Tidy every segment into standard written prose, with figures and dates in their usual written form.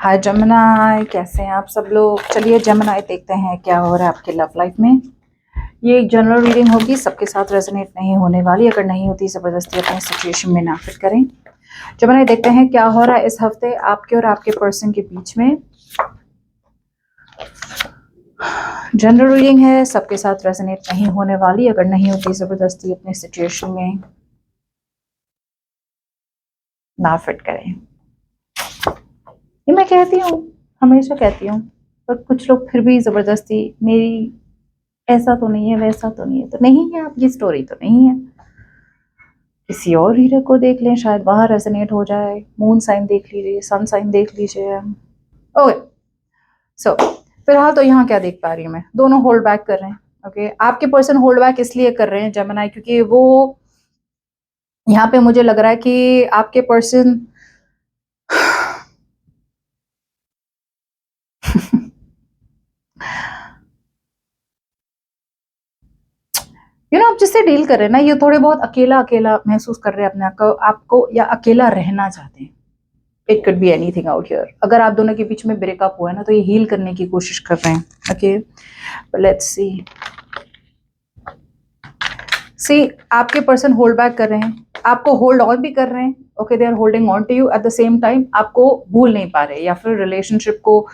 हाय Gemini, कैसे हैं आप सब लोग। चलिए जमुनाई देखते हैं क्या हो रहा है आपके लव लाइफ में। ये एक जनरल रीडिंग होगी, सबके साथ रेजोनेट नहीं होने वाली। अगर नहीं होती ज़बरदस्ती अपने सिचुएशन में ना फिट करें। जमुनाई देखते हैं क्या हो रहा है इस हफ्ते आपके और आपके पर्सन के बीच में। जनरल रीडिंग है, सबके साथ रेजोनेट नहीं होने वाली। अगर नहीं होती ज़बरदस्ती अपने सिचुएशन में ना फिट करें। ये मैं कहती हूँ, हमेशा कहती हूँ, पर कुछ लोग फिर भी ज़बरदस्ती मेरी ऐसा तो नहीं है, वैसा तो नहीं है, तो नहीं है आपकी स्टोरी तो नहीं है। किसी और रीडर को देख लें, शायद वहाँ रेजोनेट हो जाए। मून साइन देख लीजिए, सन साइन देख लीजिए। ओके सो फिलहाल तो यहाँ क्या देख पा रही हूँ मैं, दोनों होल्ड बैक कर रहे हैं। ओके आपके पर्सन होल्ड बैक इसलिए कर रहे हैं जमुनाई, क्योंकि वो यहाँ पे मुझे लग रहा है कि आपके पर्सन आप जिससे डील कर रहे हैं ना, ये थोड़े बहुत अकेला अकेला महसूस कर रहे हैं अपने आपको या अकेला रहना चाहते हैं। It could be anything out here. अगर आप दोनों के बीच में ब्रेकअप हुआ है ना, तो ये हील करने की कोशिश कर रहे हैं। ओके लेट्स सी आपके पर्सन होल्ड बैक कर रहे हैं, आपको होल्ड ऑन भी कर रहे हैं। Okay they are holding on to you, at the same time आपको भूल नहीं पा रहे या फिर रिलेशनशिप को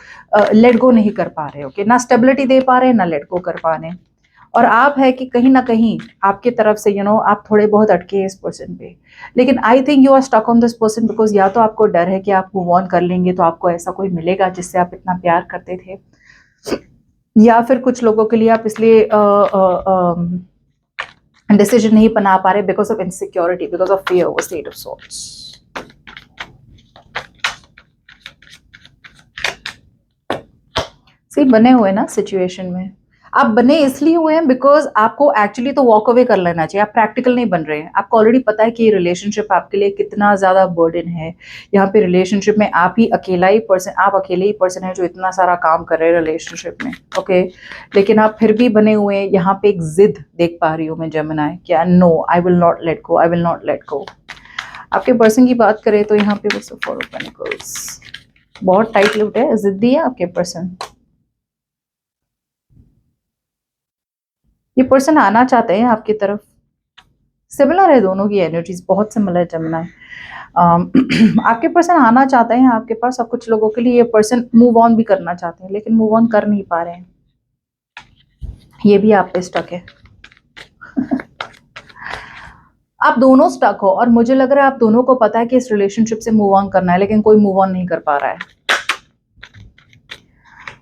लेट गो नहीं कर पा रहे। ओके ना स्टेबिलिटी दे पा रहे हैं, ना लेट गो कर पा रहे हैं। और आप है कि कहीं ना कहीं आपकी तरफ से आप थोड़े बहुत अटके हैं इस पर्सन पे। लेकिन I think you are stuck on this person because या तो आपको डर है कि आप मूव ऑन कर लेंगे तो आपको ऐसा कोई मिलेगा जिससे आप इतना प्यार करते थे, या फिर कुछ लोगों के लिए आप इसलिए डिसीजन नहीं बना पा रहे because of insecurity, because of fear, वो स्टेट ऑफ सॉर्ट्स। सी बने हुए ना सिचुएशन में, आप बने इसलिए हुए हैं बिकॉज आपको एक्चुअली तो वॉक अवे कर लेना चाहिए। आप प्रैक्टिकल नहीं बन रहे हैं, आपको ऑलरेडी पता है कि ये रिलेशनशिप आपके लिए कितना ज्यादा बर्डन है। यहाँ पे रिलेशनशिप में आप ही अकेला ही पर्सन, आप अकेले ही पर्सन है जो इतना सारा काम कर रहे हैं रिलेशनशिप में। ओके लेकिन आप फिर भी बने हुए हैं। यहाँ पे एक जिद देख पा रही हूँ मैं जमुनाई, क्या no I will not let go, I will not let go. आपके पर्सन की बात करें तो यहाँ पे बस फोर ऑफ पेंटिकल्स, बहुत टाइट लिप्ड है, जिद्दी है आपके पर्सन। ये पर्सन आना चाहते हैं आपकी तरफ। सिमिलर है, दोनों की एनर्जीज बहुत सिमिलर है जमुना है। आपके पर्सन आना चाहते हैं आपके पास, और कुछ लोगों के लिए ये पर्सन मूव ऑन भी करना चाहते हैं लेकिन मूव ऑन कर नहीं पा रहे हैं। ये भी आप पे स्टक है। आप दोनों स्टक हो और मुझे लग रहा है आप दोनों को पता है कि इस रिलेशनशिप से मूव ऑन करना है, लेकिन कोई मूव ऑन नहीं कर पा रहा है।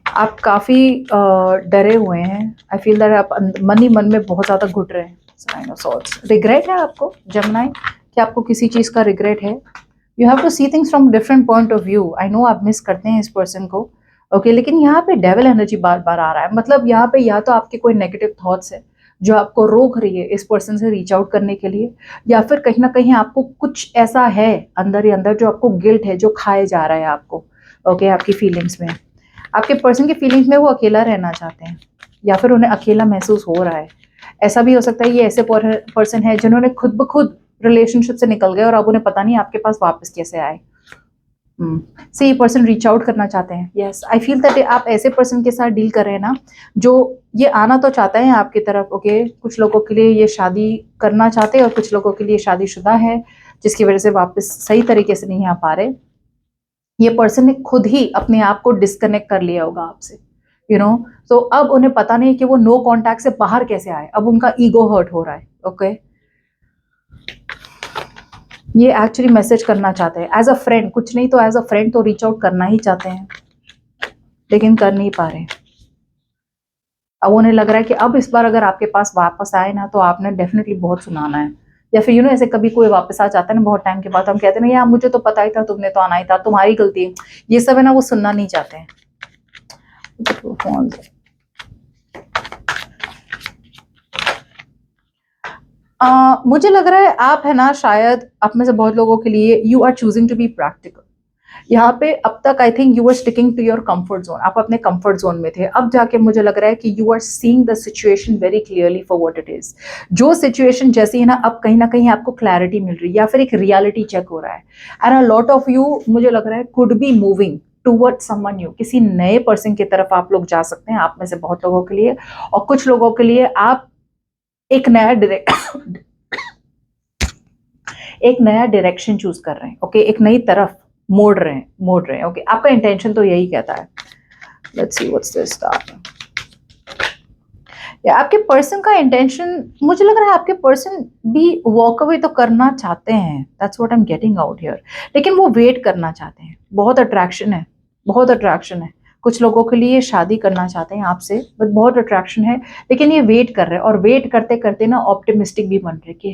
आप काफी डरे हुए हैं। आई फील दैट आप मन ही मन में बहुत ज्यादा घुट रहे हैं। साइन ऑफ सॉर्ट्स, रिग्रेट है आपको जमुनाई, कि आपको किसी चीज का रिग्रेट है। You have to see things from different point of view. I know आप मिस करते हैं इस पर्सन को। ओके लेकिन यहाँ पे डेविल एनर्जी बार बार आ रहा है। मतलब यहाँ पे या तो आपके कोई नेगेटिव थॉट्स है जो आपको रोक रही है इस पर्सन से रीच आउट करने के लिए, या फिर कहीं ना कहीं आपको कुछ ऐसा है अंदर ही अंदर जो आपको गिल्ट है, जो खाए जा रहा है आपको। ओके आपकी फीलिंग्स में, आपके पर्सन की फीलिंग्स में वो अकेला रहना चाहते हैं या फिर उन्हें अकेला महसूस हो रहा है। ऐसा भी हो सकता है ये ऐसे पर्सन है जिन्होंने खुद ब खुद रिलेशनशिप से निकल गए और अब उन्हें पता नहीं आपके पास वापस कैसे आए। से ये पर्सन रीच आउट करना चाहते हैं। यस आई फील दैट आप ऐसे पर्सन के साथ डील कर रहे हैं ना जो ये आना तो चाहता है आपकी तरफ। ओके कुछ लोगों के लिए ये शादी करना चाहते हैं और कुछ लोगों के लिए शादीशुदा है, जिसकी वजह से वापस सही तरीके से नहीं आ पा रहे। ये पर्सन ने खुद ही अपने आप को डिस्कनेक्ट कर लिया होगा आपसे, तो अब उन्हें पता नहीं कि वो नो कांटेक्ट से बाहर कैसे आए। अब उनका ईगो हर्ट हो रहा है। ओके ये एक्चुअली मैसेज करना चाहते हैं एज अ फ्रेंड, कुछ नहीं तो एज अ फ्रेंड तो रीच आउट करना ही चाहते हैं लेकिन कर नहीं पा रहे। अब उन्हें लग रहा है कि अब इस बार अगर आपके पास वापस आए ना तो आपने डेफिनेटली बहुत सुनाना है। या फिर ऐसे कभी कोई वापस आ जाता है ना बहुत टाइम के बाद, हम कहते हैं ना यार मुझे तो पता ही था, तुमने तो आना ही था, तुम्हारी गलती है। ये सब है ना वो सुनना नहीं चाहते हैं। मुझे लग रहा है आप है ना, शायद आप में से बहुत लोगों के लिए you are choosing to be practical. यहाँ पे अब तक I think you are sticking to your comfort zone, आप अपने कंफर्ट जोन में थे। अब जाके मुझे लग रहा है कि you are seeing the situation very clearly for what it is. जो सिचुएशन जैसी है ना, अब कहीं ना कहीं आपको क्लैरिटी मिल रही है या फिर एक रियलिटी चेक हो रहा है। And a lot of you मुझे लग रहा है could be moving towards someone new, किसी नए पर्सन की तरफ आप लोग जा सकते हैं, आप में से बहुत लोगों के लिए, और कुछ लोगों के लिए आप एक नया एक नया डायरेक्शन चूज कर रहे हैं, ओके, एक नई तरफ मोड़ रहे हैं, ओके, आपका इंटेंशन तो यही कहता है। Let's see what's this star. या आपके पर्सन का इंटेंशन, मुझे लग रहा है आपके पर्सन भी वॉक अवे तो करना चाहते हैं, that's what I am getting out here, लेकिन वो वेट करना चाहते हैं। बहुत अट्रैक्शन है, बहुत अट्रैक्शन है। कुछ लोगों के लिए शादी करना चाहते हैं आपसे, बट बहुत अट्रैक्शन है, लेकिन ये वेट कर रहे हैं, और वेट करते करते ना ऑप्टिमिस्टिक भी बन रहे हैं कि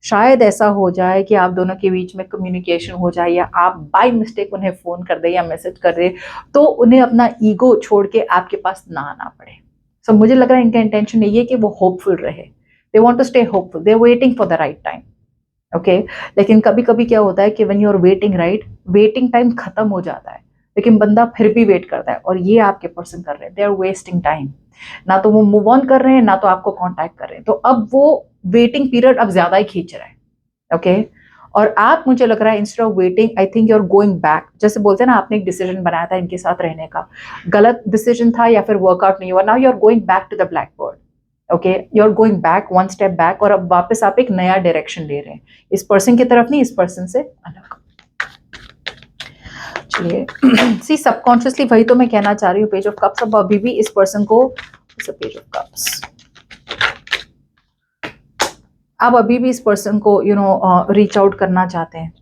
शायद ऐसा हो जाए कि आप दोनों के बीच में कम्युनिकेशन हो जाए, या आप बाय मिस्टेक उन्हें फोन कर दे या मैसेज कर दे, तो उन्हें अपना ईगो छोड़ के आपके पास ना आना पड़े। सो मुझे लग रहा है इनका इंटेंशन यही है कि वो होपफुल रहे, they want to stay hopeful, they are waiting for the right time, okay. लेकिन कभी कभी क्या होता है कि when you are waiting right, waiting time खत्म हो जाता है, लेकिन बंदा फिर भी वेट करता है, और ये आपके पर्सन कर रहे हैं, दे आर वेस्टिंग टाइम। ना तो वो मूव ऑन कर रहे हैं, ना तो आपको कॉन्टैक्ट कर रहे हैं, तो अब वो वेटिंग पीरियड अब ज्यादा ही खींच रहा है, ओके। और आप, मुझे लग रहा है instead of waiting, I think you are going back. जैसे बोलते हैं ना, आपने एक डिसीजन बनाया था इनके साथ रहने का, गलत डिसीजन था या फिर वर्कआउट नहीं हुआ, now you are going back to the blackboard, okay, you are going back, one step back, और अब वापस आप एक नया डायरेक्शन ले रहे हैं, इस पर्सन की तरफ नहीं, इस पर्सन से अलग। चलिए सी, सबकॉन्शियसली वही तो मैं कहना चाह रही हूँ, पेज ऑफ कप्स। अब अभी भी इस पर्सन को, पेज ऑफ कप्स, आप अभी भी इस पर्सन को रीच आउट करना चाहते हैं,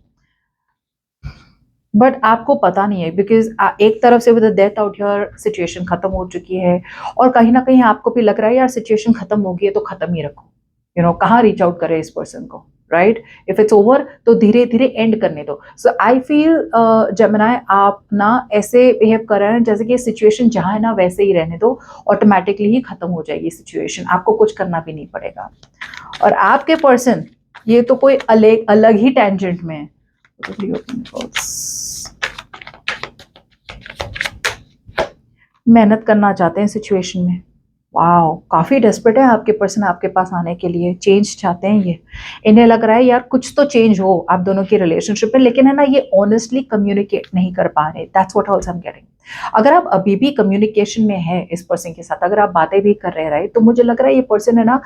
बट आपको पता नहीं है, बिकॉज एक तरफ से with the death out your situation खत्म हो चुकी है, और कहीं ना कहीं आपको भी लग रहा है यार सिचुएशन खत्म हो गई है तो खत्म ही रखो, कहाँ रीच आउट करे इस पर्सन को, राइट। इफ इट्स ओवर तो धीरे धीरे एंड करने दो। सो आई फील जेमिनी, आप ना ऐसे बिहेव कर रहे हैं जैसे कि सिचुएशन जहां है ना वैसे ही रहने दो, ऑटोमेटिकली ही खत्म हो जाएगी सिचुएशन, आपको कुछ करना भी नहीं पड़ेगा। और आपके पर्सन, ये तो कोई अलग ही टेंजेंट में है, मेहनत करना चाहते हैं सिचुएशन में। वाओ, काफी डेस्परेट है आपके पर्सन आपके पास आने के लिए, चेंज चाहते हैं ये। इन्हें लग रहा है यार कुछ तो चेंज हो आप दोनों की रिलेशनशिप में, लेकिन है ना ये ऑनेस्टली कम्युनिकेट नहीं कर पा रहे, that's what also I am getting. अगर आप अभी भी कम्युनिकेशन में है इस पर्सन के साथ, अगर आप बातें भी कर रहे राइट, तो मुझे लग रहा है ये पर्सन है ना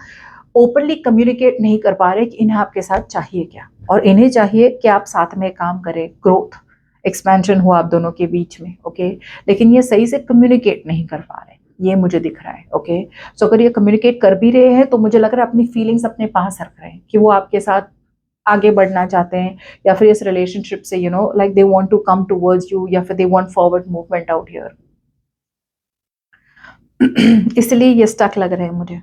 ओपनली कम्युनिकेट नहीं कर पा रहे कि इन्हें आपके साथ चाहिए क्या, और इन्हें चाहिए कि आप साथ में काम करें, ग्रोथ एक्सपेंशन हो आप दोनों के बीच में, ओके। लेकिन ये सही से कम्युनिकेट नहीं कर पा रहे, ये मुझे दिख रहा है, ओके। सो अगर ये कम्युनिकेट कर भी रहे हैं तो मुझे लग रहा है अपनी फीलिंग्स अपने पास रख रहे हैं कि वो आपके साथ आगे बढ़ना चाहते हैं, या फिर इस रिलेशनशिप से like they want to come towards you, या फिर they want forward movement out here. इसलिए ये स्टक लग रहे हैं मुझे।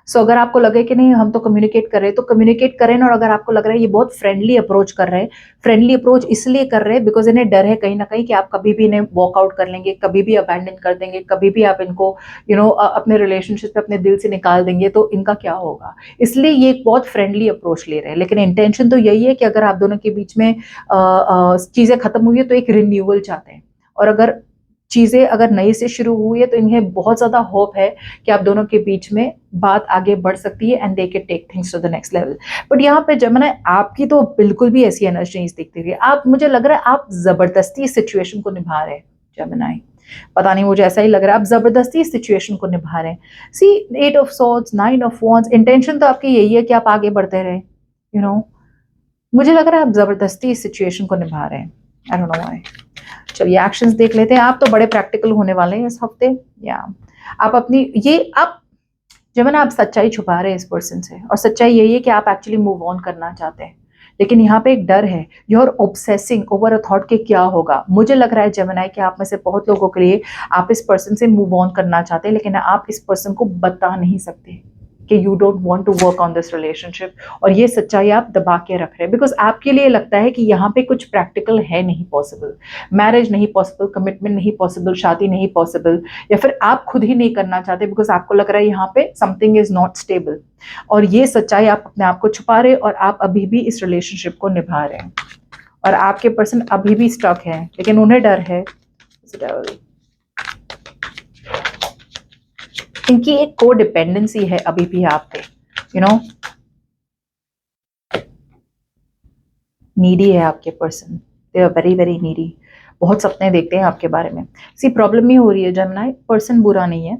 सो अगर आपको लगे कि नहीं हम तो कम्युनिकेट कर रहे हैं तो कम्युनिकेट करें, और अगर आपको लग रहा है ये बहुत फ्रेंडली अप्रोच कर रहे हैं, फ्रेंडली अप्रोच इसलिए कर रहे हैं बिकॉज इन्हें डर है कहीं ना कहीं कि आप कभी भी इन्हें वॉकआउट कर लेंगे, कभी भी अबैंडन कर देंगे, कभी भी आप इनको अपने रिलेशनशिप पे अपने दिल से निकाल देंगे तो इनका क्या होगा, इसलिए ये एक बहुत फ्रेंडली अप्रोच ले रहे हैं। लेकिन इंटेंशन तो यही है कि अगर आप दोनों के बीच में चीजें खत्म हुई है तो एक रिन्यूअल चाहते हैं, और अगर चीजें अगर नई से शुरू हुई है तो इन्हें बहुत ज्यादा होप है कि आप दोनों के बीच में बात आगे बढ़ सकती है, and they can take things to the next level. But यहाँ पे जेमिनी आपकी तो बिल्कुल भी ऐसी एनर्जी नहीं दिखती रही, आप, मुझे लग रहा है आप जबरदस्ती इस सिचुएशन को निभा रहे हैं जेमिनी, पता नहीं मुझे ऐसा ही लग रहा है आप जबरदस्ती इस सिचुएशन को निभा रहे हैं। सी, 8 of swords, 9 of wands, intention तो आपकी यही है कि आप आगे बढ़ते रहे, मुझे लग रहा है आप जबरदस्ती इस सिचुएशन को निभा रहे हैं, आई डोंट नो व्हाई। चलिए एक्शंस देख लेते हैं, आप तो बड़े प्रैक्टिकल होने वाले हैं इस हफ्ते, या आप अपनी आप जेमिनी आप सच्चाई छुपा रहे हैं इस पर्सन से, और सच्चाई यही है कि आप एक्चुअली मूव ऑन करना चाहते हैं, लेकिन यहाँ पे एक डर है, you are obsessing over a thought के क्या होगा। मुझे लग रहा है जेमिनी कि आप में से बहुत लोगों के लिए आप इस पर्सन से मूव ऑन करना चाहते हैं, लेकिन आप इस पर्सन को बता नहीं सकते कि you don't want to work on this relationship, और ये सच्चाई आप दबा के रख रहे हैं बिकॉज आपके लिए लगता है कि यहाँ पे कुछ प्रैक्टिकल है नहीं पॉसिबल, मैरिज नहीं पॉसिबल, कमिटमेंट नहीं पॉसिबल, शादी नहीं पॉसिबल, या फिर आप खुद ही नहीं करना चाहते बिकॉज आपको लग रहा है यहाँ पे समथिंग इज नॉट स्टेबल, और ये सच्चाई आप अपने आप को छुपा रहे, और आप अभी भी इस रिलेशनशिप को निभा रहे हैं, और आपके पर्सन अभी भी स्टक है, लेकिन उन्हें डर है, इनकी एक को डिपेंडेंसी है अभी भी आप पे, नीडी है आपके person, they are very very needy, बहुत सपने देखते हैं आपके बारे में। सी प्रॉब्लम ये हो रही है जेमिनी, पर्सन बुरा नहीं है,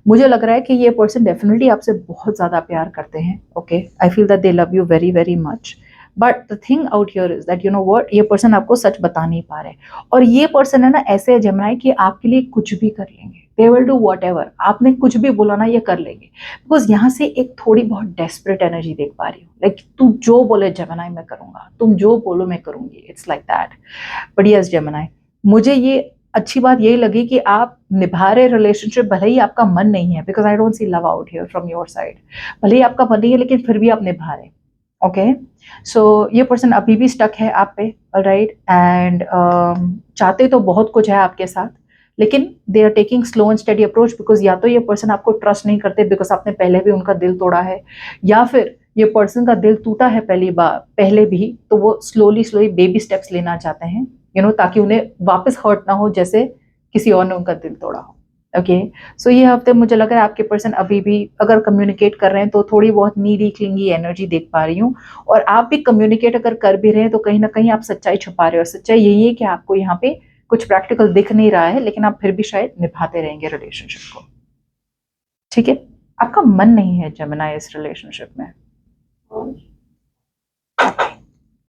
मुझे लग रहा है कि ये पर्सन डेफिनेटली आपसे बहुत ज़्यादा प्यार करते हैं। Okay, I feel that they love you very very much, but the thing out here is that you know what, ये पर्सन आपको सच बता नहीं पा रहे। और ये पर्सन है ना ऐसे है जेमिनी कि आपके लिए कुछ भी कर लेंगे, they will do what ever, आपने कुछ भी बोला ना ये कर लेंगे। बिकॉज यहाँ से एक थोड़ी बहुत डेस्परेट एनर्जी देख पा रही हूँ, लाइक तू जो बोले जेमिनी मैं करूँगा, तुम जो बोलो मैं करूँगी, it's like that. But yes Gemini, मुझे ये अच्छी बात यही लगी कि आप निभा रहे रिलेशनशिप, भले ही आपका मन नहीं है, because I don't see love out here from your side, भले ही आपका मन नहीं है लेकिन फिर भी आप निभा रहे। ओके, सो ये पर्सन अभी भी स्टक है आप पे, राइट, एंड चाहते तो बहुत कुछ है आपके साथ, लेकिन they are taking slow and steady approach, because या तो ये पर्सन आपको ट्रस्ट नहीं करते बिकॉज आपने पहले भी उनका दिल तोड़ा है, या फिर ये पर्सन का दिल टूटा है पहली बार पहले भी, तो वो स्लोली स्लोली बेबी स्टेप्स लेना चाहते हैं, यू नो, ताकि उन्हें वापस हर्ट ना हो जैसे किसी और ने उनका दिल तोड़ा हो। ओके, सो ये हफ्ते मुझे लग रहा है आपके पर्सन अभी भी अगर कम्युनिकेट कर रहे हैं तो थोड़ी बहुत नीडी क्लिंगी एनर्जी देख पा रही हूँ, और आप भी कम्युनिकेट अगर कर भी रहे हैं तो कहीं ना कहीं आप सच्चाई छुपा रहे हो, और सच्चाई यही है कि आपको यहाँ पे कुछ प्रैक्टिकल दिख नहीं रहा है, लेकिन आप फिर भी शायद निभाते रहेंगे रिलेशनशिप को। ठीक है, आपका मन नहीं है जेमिनी इस रिलेशनशिप में,